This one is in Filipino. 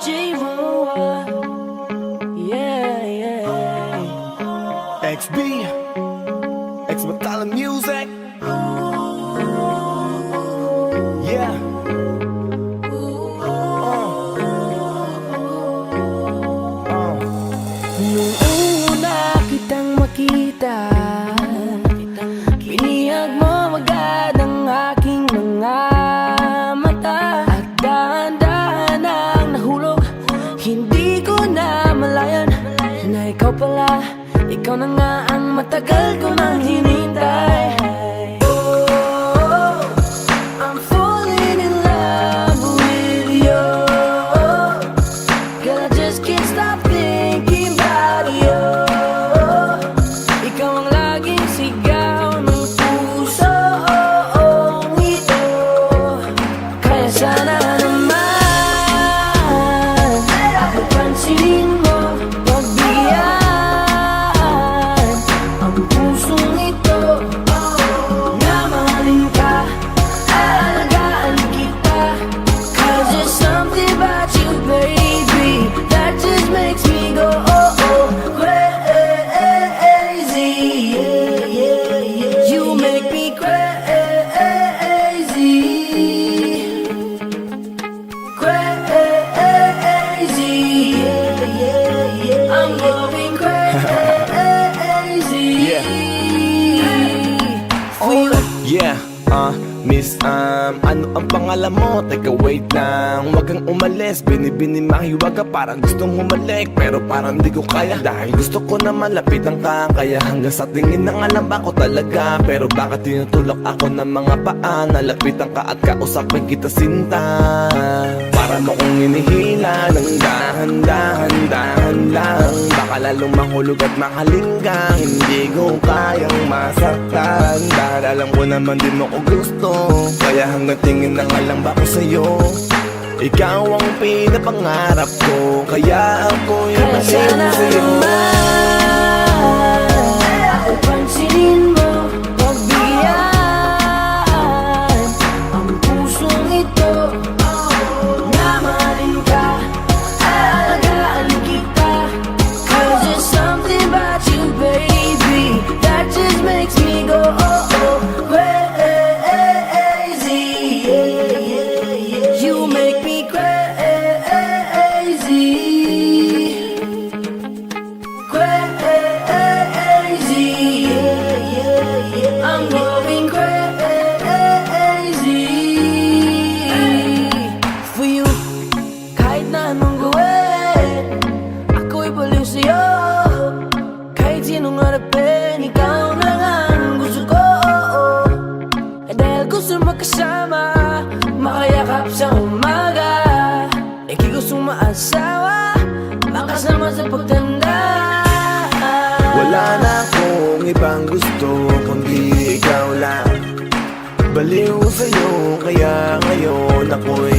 J-Roa, yeah, yeah. XB, X Batala Music. Yeah. Nung una kitang makita, binihag mo agad ang aking mga mata. At dahan-dahan ang nahulog, hindi ko na malayan na ikaw pala, ikaw na nga ang matagal ko nang hinintay. Oh, I'm falling in love with you. Girl, I just can't stop thinking about you. Ikaw ang laging sigaw ng puso ito. Kaya sana naman pansinin mo, pagbigyan ang pusong ito. Na mahalin ka, aalagaan kita. 'Cause there's something about you, baby, that just makes me go crazy. Yeah, yeah, yeah. You make me crazy, crazy. Yeah, yeah, yeah. I'm going crazy. Yeah. For you. Yeah, Miss, ano ang pangalan mo? Teka, wait lang, wag kang umalis. Binibini mahiwaga, parang gustong humalik, pero parang di ko kaya. Dahil gusto ko na malapitan ka, kaya hanggang sa tingin na alam ko talaga. Pero bakit tinutulak ako ng mga paa? Nalapitan ka at kausapin kita, sinta. Para mo kong inihila ng dahan-dahan lang. Baka lalong mahulog at mahalinggang hindi ko kayang masaktan. Dahil alam ko naman di mo ko gusto, kaya hanggang tingin na nga lang ba ko sa'yo. Ikaw ang pinapangarap ko, kaya ako yung Kaya sana nasino sa'yo. naman pansinin mo, pagbigyan ang pusong ito. Na mahalin ka, aalagaan kita. 'Cause there's something about you, baby, that just makes me go crazy. Yeah, yeah, yeah. You make me crazy, crazy. Yeah, yeah, yeah. I'm going crazy for you. Kahit na anong gawin, ako'y baliw sa'yo. Kahit sinong harapin, ikaw na nga ang gusto ko. Dahil gusto magkasama, makayakap sa umaga. Ika'y gustong maasawa, makasama sa pagtanda. Wala na akong ibang gusto, kundi ikaw lang. Baliw sa'yo, kaya ngayon ako'y